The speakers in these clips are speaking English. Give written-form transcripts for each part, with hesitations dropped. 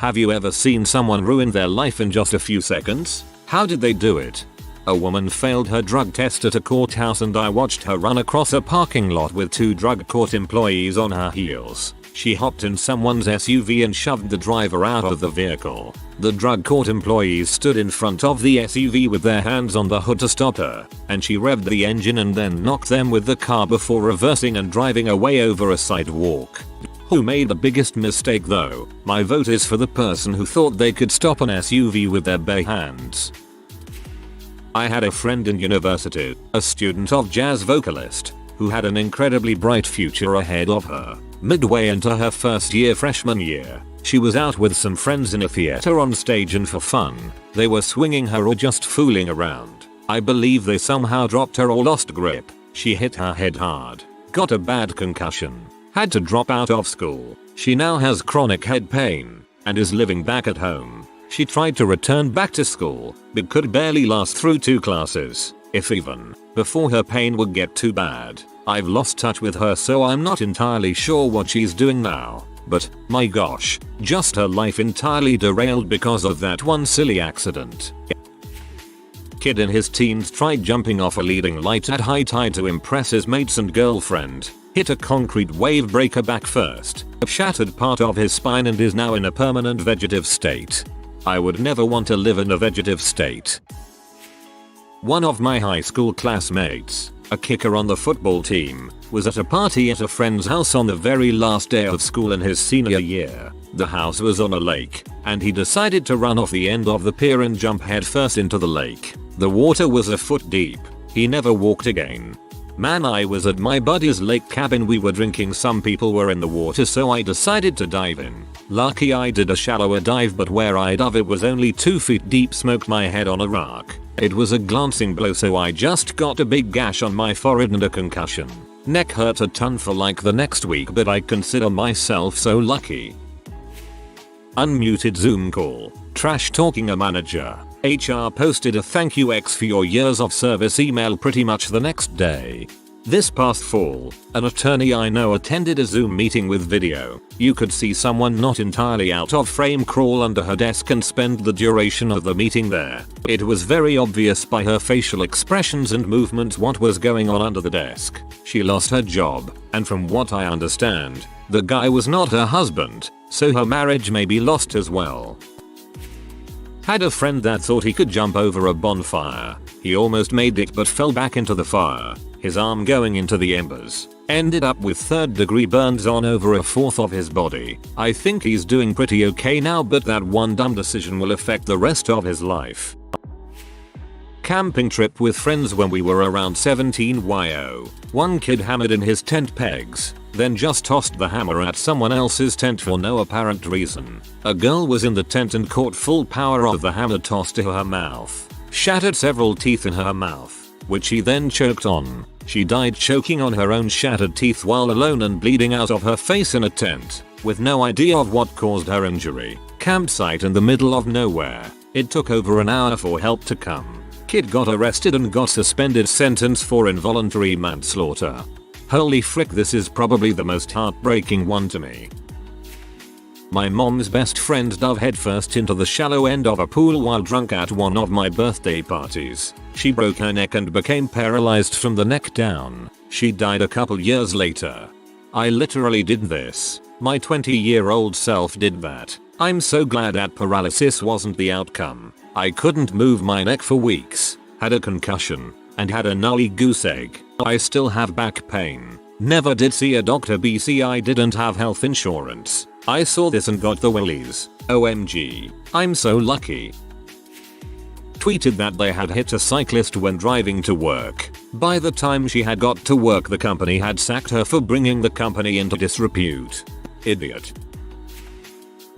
Have you ever seen someone ruin their life in just a few seconds? How did they do it? A woman failed her drug test at a courthouse and I watched her run across a parking lot with 2 drug court employees on her heels. She hopped in someone's SUV and shoved the driver out of the vehicle. The drug court employees stood in front of the SUV with their hands on the hood to stop her, and she revved the engine and then knocked them with the car before reversing and driving away over a sidewalk. Who made the biggest mistake though? My vote is for the person who thought they could stop an SUV with their bare hands. I had a friend in university, a student of jazz vocalist, who had an incredibly bright future ahead of her. Midway into her first year freshman year, she was out with some friends in a theater on stage and for fun, they were swinging her or just fooling around. I believe they somehow dropped her or lost grip. She hit her head hard, got a bad concussion, had to drop out of school. She now has chronic head pain and is living back at home. She tried to return back to school, but could barely last through 2 classes, if even, before her pain would get too bad. I've lost touch with her so I'm not entirely sure what she's doing now, but, my gosh, just her life entirely derailed because of that one silly accident. Kid in his teens tried jumping off a leading light at high tide to impress his mates and girlfriend, hit a concrete wave breaker back first, shattered part of his spine and is now in a permanent vegetative state. I would never want to live in a vegetative state. One of my high school classmates, a kicker on the football team, was at a party at a friend's house on the very last day of school in his senior year. The house was on a lake, and he decided to run off the end of the pier and jump headfirst into the lake. The water was a foot deep. He never walked again. Man, I was at my buddy's lake cabin, we were drinking, some people were in the water so I decided to dive in. Lucky I did a shallower dive, but where I dove it was only 2 feet deep, smoked my head on a rock. It was a glancing blow so I just got a big gash on my forehead and a concussion. Neck hurt a ton for like the next week, but I consider myself so lucky. Unmuted Zoom call. Trash talking a manager. HR posted a thank you X for your years of service email pretty much the next day. This past fall, an attorney I know attended a Zoom meeting with video. You could see someone not entirely out of frame crawl under her desk and spend the duration of the meeting there. It was very obvious by her facial expressions and movements what was going on under the desk. She lost her job, and from what I understand, the guy was not her husband, so her marriage may be lost as well. Had a friend that thought he could jump over a bonfire. He almost made it but fell back into the fire, his arm going into the embers. Ended up with 3rd-degree burns on over a fourth of his body. I think he's doing pretty okay now, but that one dumb decision will affect the rest of his life. Camping trip with friends when we were around 17 yo. One kid hammered in his tent pegs, then just tossed the hammer at someone else's tent for no apparent reason. A girl was in the tent and caught full power of the hammer toss to her mouth. Shattered several teeth in her mouth, which she then choked on. She died choking on her own shattered teeth while alone and bleeding out of her face in a tent, with no idea of what caused her injury. Campsite in the middle of nowhere. It took over an hour for help to come. Kid got arrested and got suspended sentence for involuntary manslaughter. Holy frick, this is probably the most heartbreaking one to me. My mom's best friend dove headfirst into the shallow end of a pool while drunk at one of my birthday parties. She broke her neck and became paralyzed from the neck down. She died a couple years later. I literally did this. My 20-year-old self did that. I'm so glad that paralysis wasn't the outcome. I couldn't move my neck for weeks, had a concussion, and had a gnarly goose egg. I still have back pain. Never did see a doctor. BC I didn't have health insurance. I saw this and got the willies. OMG. I'm so lucky. Tweeted that they had hit a cyclist when driving to work. By the time she had got to work, the company had sacked her for bringing the company into disrepute. Idiot.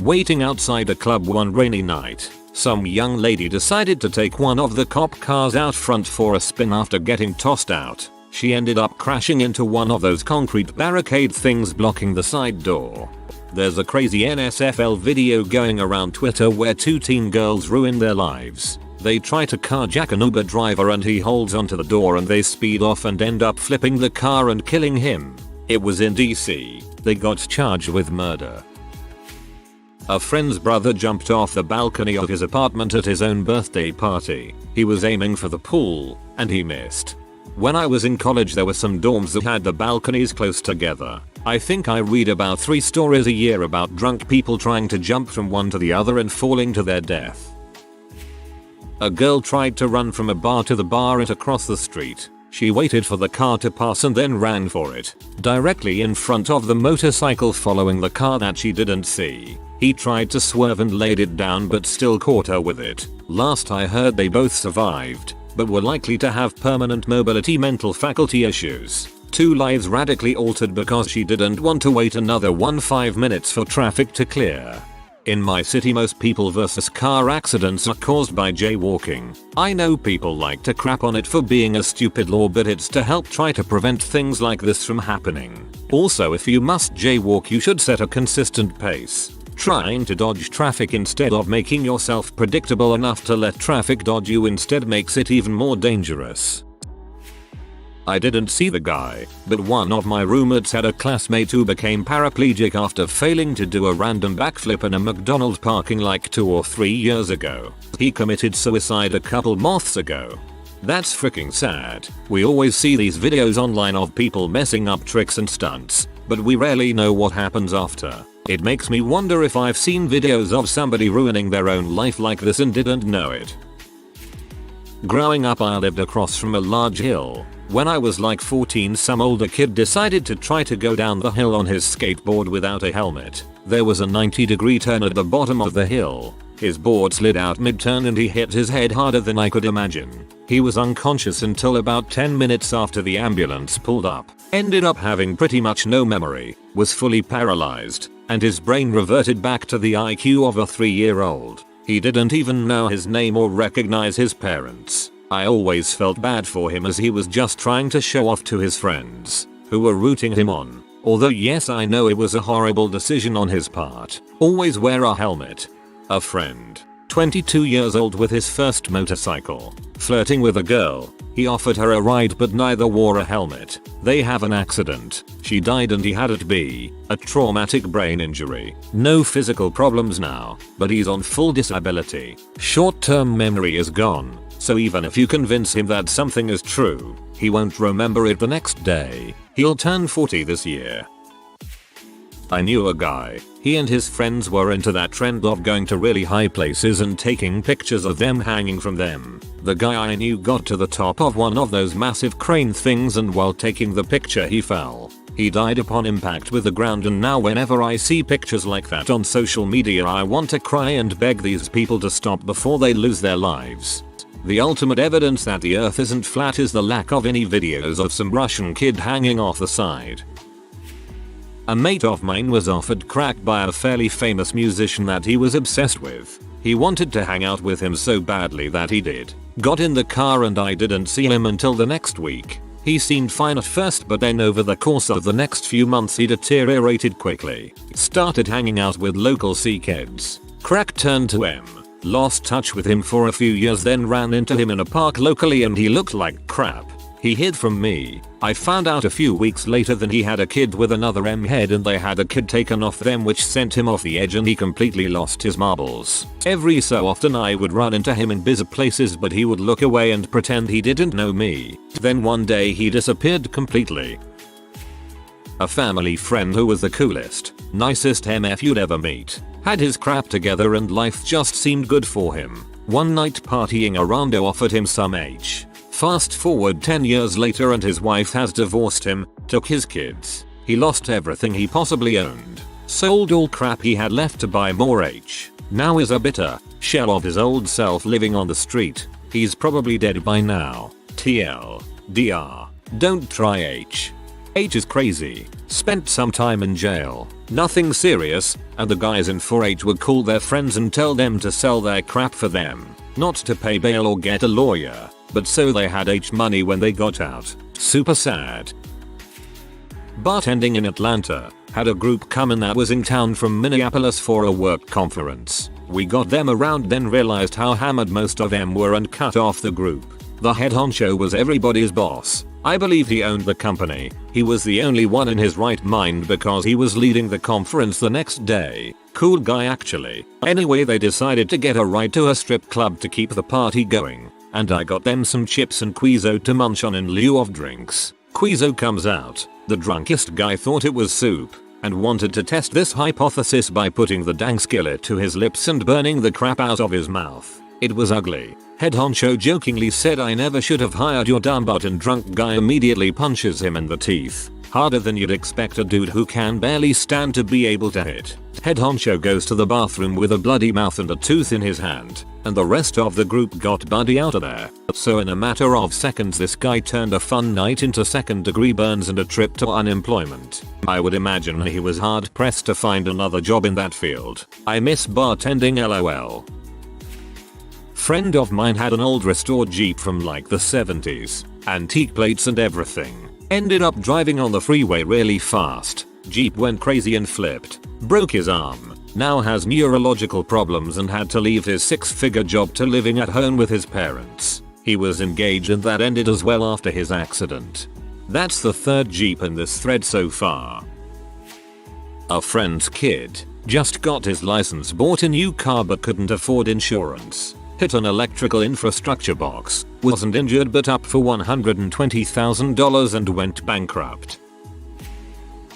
Waiting outside a club one rainy night, some young lady decided to take one of the cop cars out front for a spin after getting tossed out. She ended up crashing into one of those concrete barricade things blocking the side door. There's a crazy NSFL video going around Twitter where 2 teen girls ruin their lives. They try to carjack an Uber driver and he holds onto the door and they speed off and end up flipping the car and killing him. It was in DC. They got charged with murder. A friend's brother jumped off the balcony of his apartment at his own birthday party. He was aiming for the pool, and he missed. When I was in college there were some dorms that had the balconies close together. I think I read about 3 stories a year about drunk people trying to jump from one to the other and falling to their death. A girl tried to run from a bar to the bar and across the street. She waited for the car to pass and then ran for it, directly in front of the motorcycle following the car that she didn't see. He tried to swerve and laid it down but still caught her with it. Last I heard they both survived, but were likely to have permanent mobility mental faculty issues. 2 lives radically altered because she didn't want to wait another 15 minutes for traffic to clear. In my city most people vs car accidents are caused by jaywalking. I know people like to crap on it for being a stupid law, but it's to help try to prevent things like this from happening. Also, if you must jaywalk you should set a consistent pace. Trying to dodge traffic instead of making yourself predictable enough to let traffic dodge you instead makes it even more dangerous. I didn't see the guy, but one of my roommates had a classmate who became paraplegic after failing to do a random backflip in a McDonald's parking like 2 or 3 years ago. He committed suicide a couple months ago. That's freaking sad. We always see these videos online of people messing up tricks and stunts, but we rarely know what happens after. It makes me wonder if I've seen videos of somebody ruining their own life like this and didn't know it. Growing up I lived across from a large hill. When I was like 14 some older kid decided to try to go down the hill on his skateboard without a helmet. There was a 90-degree turn at the bottom of the hill. His board slid out mid-turn and he hit his head harder than I could imagine. He was unconscious until about 10 minutes after the ambulance pulled up. Ended up having pretty much no memory, was fully paralyzed, and his brain reverted back to the IQ of a 3-year-old. He didn't even know his name or recognize his parents. I always felt bad for him as he was just trying to show off to his friends, who were rooting him on. Although yes, I know it was a horrible decision on his part. Always wear a helmet. A friend, 22 years old with his first motorcycle, flirting with a girl. He offered her a ride but neither wore a helmet. They have an accident. She died and he had it be a traumatic brain injury. No physical problems now, but he's on full disability. Short-term memory is gone. So even if you convince him that something is true, he won't remember it the next day. He'll turn 40 this year. I knew a guy. He and his friends were into that trend of going to really high places and taking pictures of them hanging from them. The guy I knew got to the top of one of those massive crane things and while taking the picture he fell. He died upon impact with the ground, and now whenever I see pictures like that on social media I want to cry and beg these people to stop before they lose their lives. The ultimate evidence that the earth isn't flat is the lack of any videos of some Russian kid hanging off the side. A mate of mine was offered crack by a fairly famous musician that he was obsessed with. He wanted to hang out with him so badly that he did. Got in the car and I didn't see him until the next week. He seemed fine at first, but then over the course of the next few months he deteriorated quickly. Started hanging out with local C kids. Crack turned to M. Lost touch with him for a few years, then ran into him in a park locally and he looked like crap. He hid from me. I found out a few weeks later that he had a kid with another M head and they had a kid taken off them, which sent him off the edge and he completely lost his marbles. Every so often I would run into him in busy places but he would look away and pretend he didn't know me. Then one day he disappeared completely. A family friend who was the coolest, nicest MF you'd ever meet. Had his crap together and life just seemed good for him. One night partying around offered him some H. Fast forward 10 years later and his wife has divorced him, took his kids. He lost everything he possibly owned. Sold all crap he had left to buy more H. Now is a bitter shell of his old self living on the street. He's probably dead by now. TL. DR. Don't try H. H is crazy. Spent some time in jail. Nothing serious, and the guys in 4H would call their friends and tell them to sell their crap for them. Not to pay bail or get a lawyer, but so they had H money when they got out. Super sad. Bartending in Atlanta. Had a group come in that was in town from Minneapolis for a work conference. We got them around, then realized how hammered most of them were and cut off the group. The head honcho was everybody's boss. I believe he owned the company. He was the only one in his right mind because he was leading the conference the next day. Cool guy actually. Anyway, they decided to get a ride to a strip club to keep the party going, and I got them some chips and Quizo to munch on in lieu of drinks. Quizo comes out. The drunkest guy thought it was soup and wanted to test this hypothesis by putting the dang skillet to his lips and burning the crap out of his mouth. It was ugly. Head honcho jokingly said, "I never should have hired your dumb butt," and drunk guy immediately punches him in the teeth. Harder than you'd expect a dude who can barely stand to be able to hit. Head honcho goes to the bathroom with a bloody mouth and a tooth in his hand, and the rest of the group got buddy out of there. So in a matter of seconds this guy turned a fun night into second-degree burns and a trip to unemployment. I would imagine he was hard pressed to find another job in that field. I miss bartending, lol. Friend of mine had an old restored Jeep from like the 70s. Antique plates and everything. Ended up driving on the freeway really fast. Jeep went crazy and flipped. Broke his arm. Now has neurological problems and had to leave his 6-figure job to living at home with his parents. He was engaged and that ended as well after his accident. That's the third Jeep in this thread so far. A friend's kid just got his license, bought a new car but couldn't afford insurance. Hit an electrical infrastructure box, wasn't injured but up for $120,000 and went bankrupt.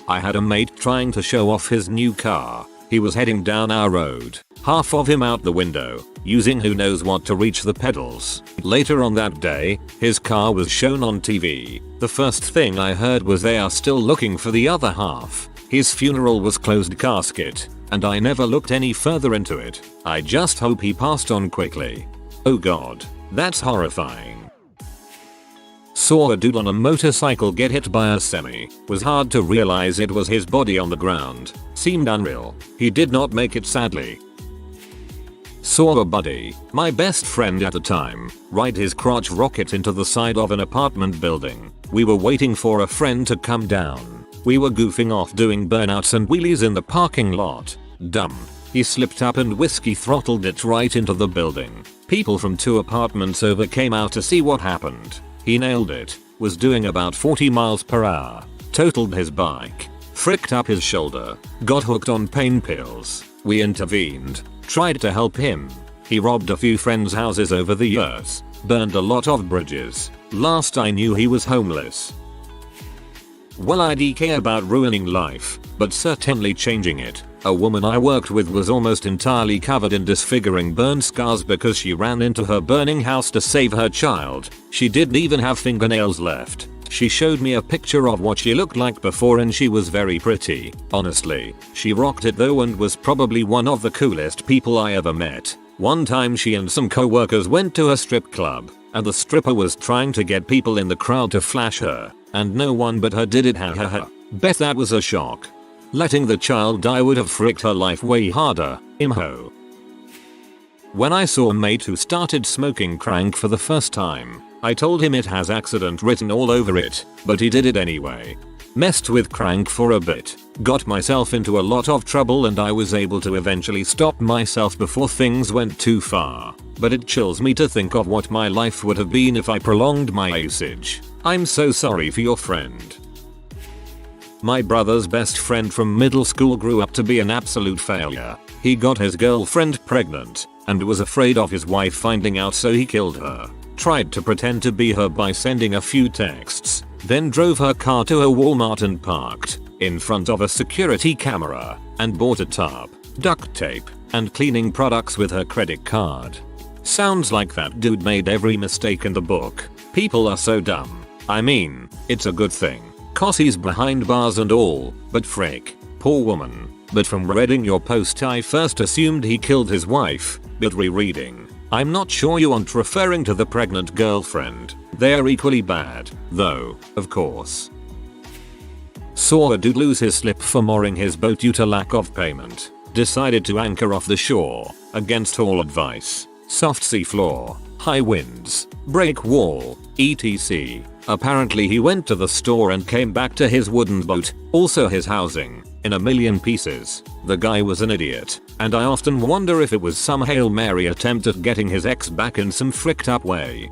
I had a mate trying to show off his new car. He was heading down our road, half of him out the window, using who knows what to reach the pedals. Later on that day, his car was shown on TV. The first thing I heard was they are still looking for the other half. His funeral was closed casket, and I never looked any further into it. I just hope he passed on quickly. Oh god, that's horrifying. Saw a dude on a motorcycle get hit by a semi. Was hard to realize it was his body on the ground. Seemed unreal. He did not make it sadly. Saw a buddy, my best friend at the time, ride his crotch rocket into the side of an apartment building. We were waiting for a friend to come down. We were goofing off doing burnouts and wheelies in the parking lot. Dumb. He slipped up and whiskey throttled it right into the building. People from 2 apartments over came out to see what happened. He nailed it. Was doing about 40 miles per hour. Totaled his bike. Fricked up his shoulder. Got hooked on pain pills. We intervened. Tried to help him. He robbed a few friends' houses over the years. Burned a lot of bridges. Last I knew he was homeless. Well, I DK about ruining life, but certainly changing it. A woman I worked with was almost entirely covered in disfiguring burn scars because she ran into her burning house to save her child. She didn't even have fingernails left. She showed me a picture of what she looked like before and she was very pretty. Honestly, she rocked it though and was probably one of the coolest people I ever met. One time she and some co-workers went to a strip club, and the stripper was trying to get people in the crowd to flash her, and no one but her did it. Bet that was a shock. Letting the child die would have fricked her life way harder. Imho. When I saw a mate who started smoking crank for the first time, I told him it has accident written all over it, but he did it anyway. Messed with crank for a bit, got myself into a lot of trouble and I was able to eventually stop myself before things went too far. But it chills me to think of what my life would have been if I prolonged my usage. I'm so sorry for your friend. My brother's best friend from middle school grew up to be an absolute failure. He got his girlfriend pregnant and was afraid of his wife finding out, so he killed her. Tried to pretend to be her by sending a few texts, then drove her car to a Walmart and parked in front of a security camera and bought a tarp, duct tape, and cleaning products with her credit card. Sounds like that dude made every mistake in the book. People are so dumb. I mean, it's a good thing, 'cause he's behind bars and all, but frick, poor woman. But from reading your post I first assumed he killed his wife, but rereading, I'm not sure you aren't referring to the pregnant girlfriend. They are equally bad, though, of course. Saw a dude lose his slip for mooring his boat due to lack of payment. Decided to anchor off the shore, against all advice. Soft sea floor, high winds, break wall, etc. Apparently he went to the store and came back to his wooden boat, also his housing, in a million pieces. The guy was an idiot, and I often wonder if it was some Hail Mary attempt at getting his ex back in some fricked up way.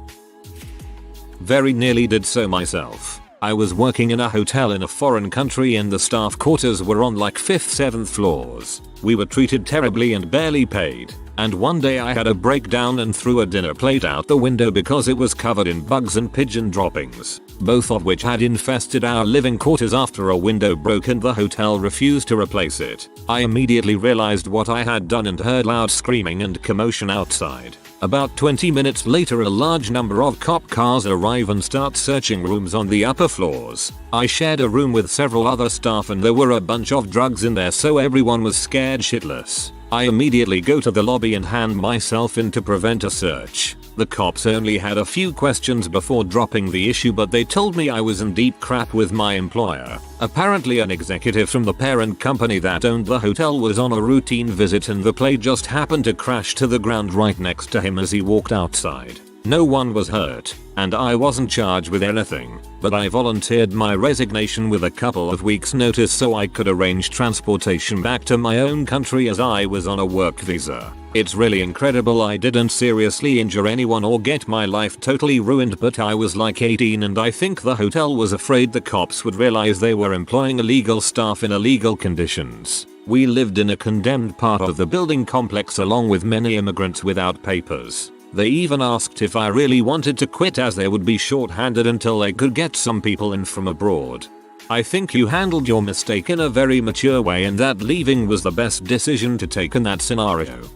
Very nearly did so myself. I was working in a hotel in a foreign country and the staff quarters were on like 5th, 7th floors. We were treated terribly and barely paid. And one day I had a breakdown and threw a dinner plate out the window because it was covered in bugs and pigeon droppings, both of which had infested our living quarters after a window broke and the hotel refused to replace it. I immediately realized what I had done and heard loud screaming and commotion outside. About 20 minutes later a large number of cop cars arrive and start searching rooms on the upper floors. I shared a room with several other staff and there were a bunch of drugs in there, so everyone was scared shitless. I immediately go to the lobby and hand myself in to prevent a search. The cops only had a few questions before dropping the issue, but they told me I was in deep crap with my employer. Apparently an executive from the parent company that owned the hotel was on a routine visit and the plane just happened to crash to the ground right next to him as he walked outside. No one was hurt, and I wasn't charged with anything, but I volunteered my resignation with a couple of weeks notice so I could arrange transportation back to my own country as I was on a work visa. It's really incredible I didn't seriously injure anyone or get my life totally ruined, but I was like 18 and I think the hotel was afraid the cops would realize they were employing illegal staff in illegal conditions. We lived in a condemned part of the building complex along with many immigrants without papers. They even asked if I really wanted to quit as they would be short-handed until they could get some people in from abroad. I think you handled your mistake in a very mature way and that leaving was the best decision to take in that scenario.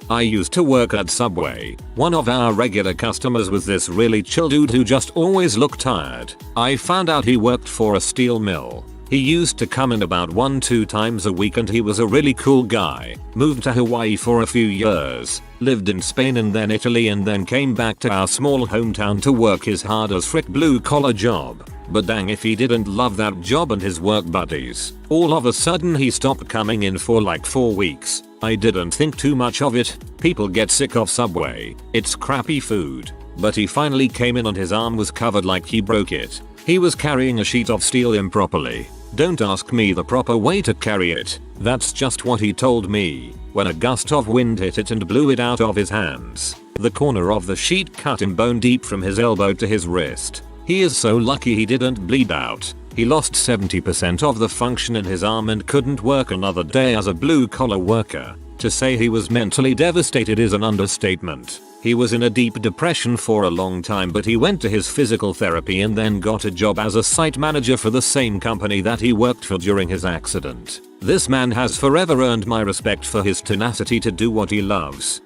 I used to work at Subway. One of our regular customers was this really chill dude who just always looked tired. I found out he worked for a steel mill. He used to come in about 1-2 times a week and he was a really cool guy. Moved to Hawaii for a few years, lived in Spain and then Italy and then came back to our small hometown to work his hard as frick blue collar job. But dang if he didn't love that job and his work buddies. All of a sudden he stopped coming in for like 4 weeks. I didn't think too much of it. People get sick of Subway. It's crappy food. But he finally came in and his arm was covered like he broke it. He was carrying a sheet of steel improperly. Don't ask me the proper way to carry it. That's just what he told me. When a gust of wind hit it and blew it out of his hands. The corner of the sheet cut him bone deep from his elbow to his wrist. He is so lucky he didn't bleed out. He lost 70% of the function in his arm and couldn't work another day as a blue collar worker. To say he was mentally devastated is an understatement. He was in a deep depression for a long time, but he went to his physical therapy and then got a job as a site manager for the same company that he worked for during his accident. This man has forever earned my respect for his tenacity to do what he loves.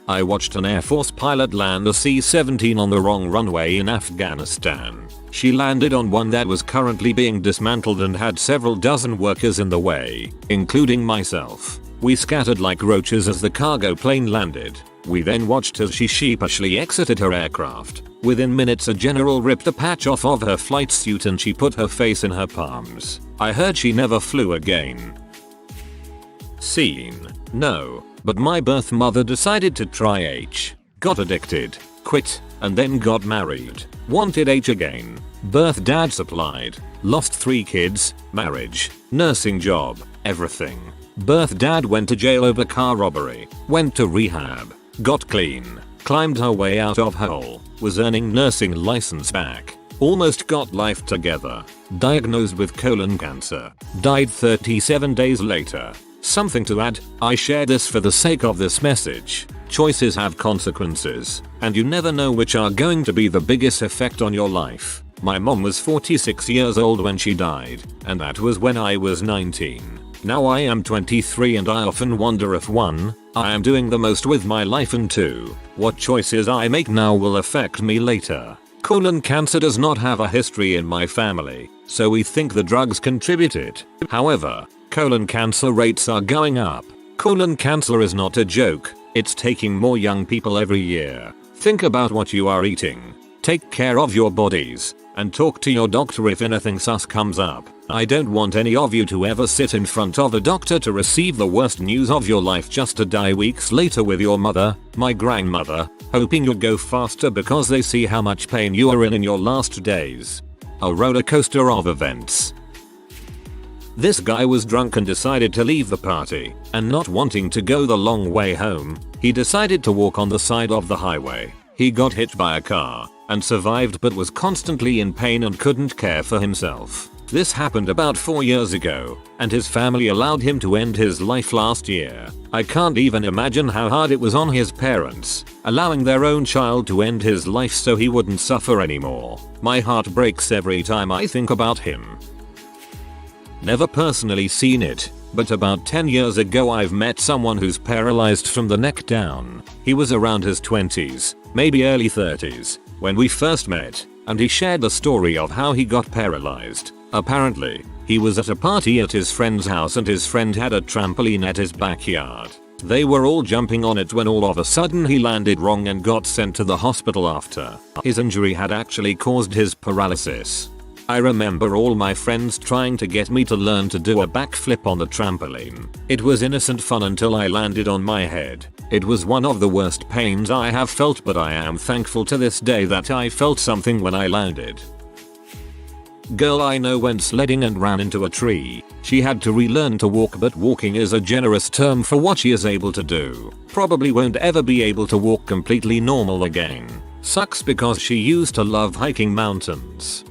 I watched an Air Force pilot land a C-17 on the wrong runway in Afghanistan. She landed on one that was currently being dismantled and had several dozen workers in the way, including myself. We scattered like roaches as the cargo plane landed. We then watched as she sheepishly exited her aircraft. Within minutes a general ripped a patch off of her flight suit and she put her face in her palms. I heard she never flew again. Scene. No, but my birth mother decided to try H. Got addicted, quit, and then got married. Wanted H again. Birth dad supplied. Lost 3 kids, marriage, nursing job, everything. Birth dad went to jail over car robbery. Went to rehab. Got clean. Climbed her way out of hole. Was earning nursing license back. Almost got life together. Diagnosed with colon cancer. Died 37 days later. Something to add, I share this for the sake of this message. Choices have consequences, and you never know which are going to be the biggest effect on your life. My mom was 46 years old when she died, and that was when I was 19. Now I am 23 and I often wonder if 1, I am doing the most with my life and 2, what choices I make now will affect me later. Colon cancer does not have a history in my family, so we think the drugs contributed. However, colon cancer rates are going up. Colon cancer is not a joke, it's taking more young people every year. Think about what you are eating. Take care of your bodies, and talk to your doctor if anything sus comes up. I don't want any of you to ever sit in front of a doctor to receive the worst news of your life just to die weeks later with your mother, my grandmother, hoping you'll go faster because they see how much pain you are in your last days. A roller coaster of events. This guy was drunk and decided to leave the party, and not wanting to go the long way home, he decided to walk on the side of the highway. He got hit by a car, and survived but was constantly in pain and couldn't care for himself. This happened about 4 years ago, and his family allowed him to end his life last year. I can't even imagine how hard it was on his parents, allowing their own child to end his life so he wouldn't suffer anymore. My heart breaks every time I think about him. Never personally seen it, but about 10 years ago I've met someone who's paralyzed from the neck down. He was around his 20s, maybe early 30s, when we first met, and he shared the story of how he got paralyzed. Apparently, he was at a party at his friend's house and his friend had a trampoline at his backyard. They were all jumping on it when all of a sudden he landed wrong and got sent to the hospital after. His injury had actually caused his paralysis. I remember all my friends trying to get me to learn to do a backflip on the trampoline. It was innocent fun until I landed on my head. It was one of the worst pains I have felt, but I am thankful to this day that I felt something when I landed. Girl I know went sledding and ran into a tree. She had to relearn to walk, but walking is a generous term for what she is able to do. Probably won't ever be able to walk completely normal again. Sucks because she used to love hiking mountains.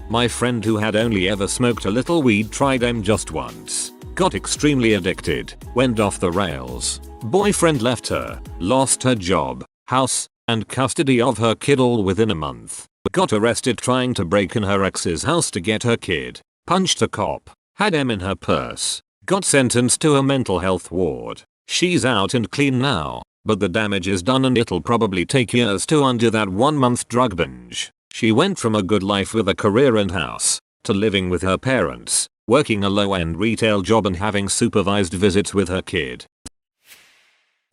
My friend who had only ever smoked a little weed tried them just once. Got extremely addicted, went off the rails. Boyfriend left her, lost her job, house, and custody of her kid all within a month. Got arrested trying to break in her ex's house to get her kid. Punched a cop. Had M in her purse. Got sentenced to a mental health ward. She's out and clean now, but the damage is done and it'll probably take years to undo that 1-month drug binge. She went from a good life with a career and house, to living with her parents, working a low-end retail job and having supervised visits with her kid.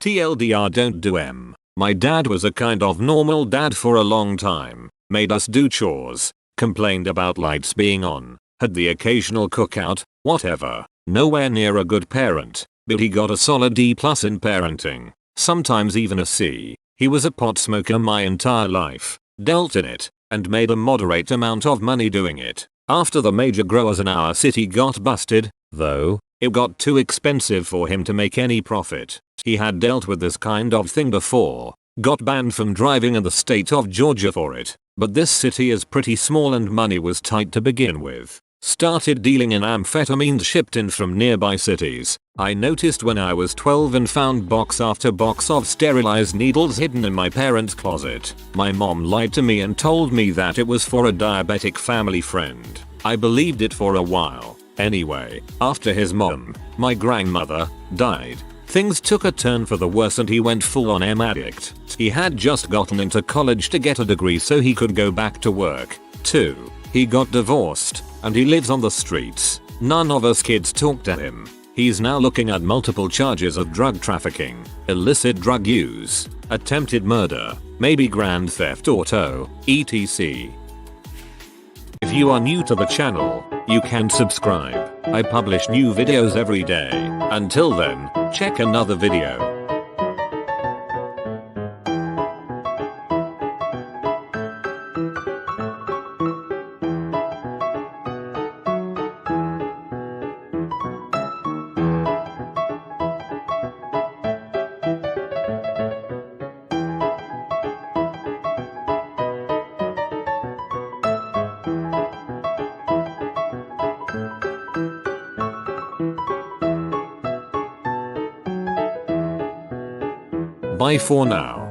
TLDR, don't do M. My dad was a kind of normal dad for a long time. Made us do chores, complained about lights being on, had the occasional cookout, whatever. Nowhere near a good parent, but he got a solid D+ in parenting, sometimes even a C. He was a pot smoker my entire life, dealt in it, and made a moderate amount of money doing it. After the major growers in our city got busted, though, it got too expensive for him to make any profit. He had dealt with this kind of thing before, got banned from driving in the state of Georgia for it, but this city is pretty small and money was tight to begin with. Started dealing in amphetamines shipped in from nearby cities. I noticed when I was 12 and found box after box of sterilized needles hidden in my parents' closet. My mom lied to me and told me that it was for a diabetic family friend. I believed it for a while. Anyway, after his mom, my grandmother, died, things took a turn for the worse and he went full on M addict. He had just gotten into college to get a degree so he could go back to work. 2. He got divorced, and he lives on the streets. None of us kids talk to him. He's now looking at multiple charges of drug trafficking, illicit drug use, attempted murder, maybe grand theft auto, etc. If you are new to the channel, you can subscribe. I publish new videos every day. Until then, check another video. Bye for now.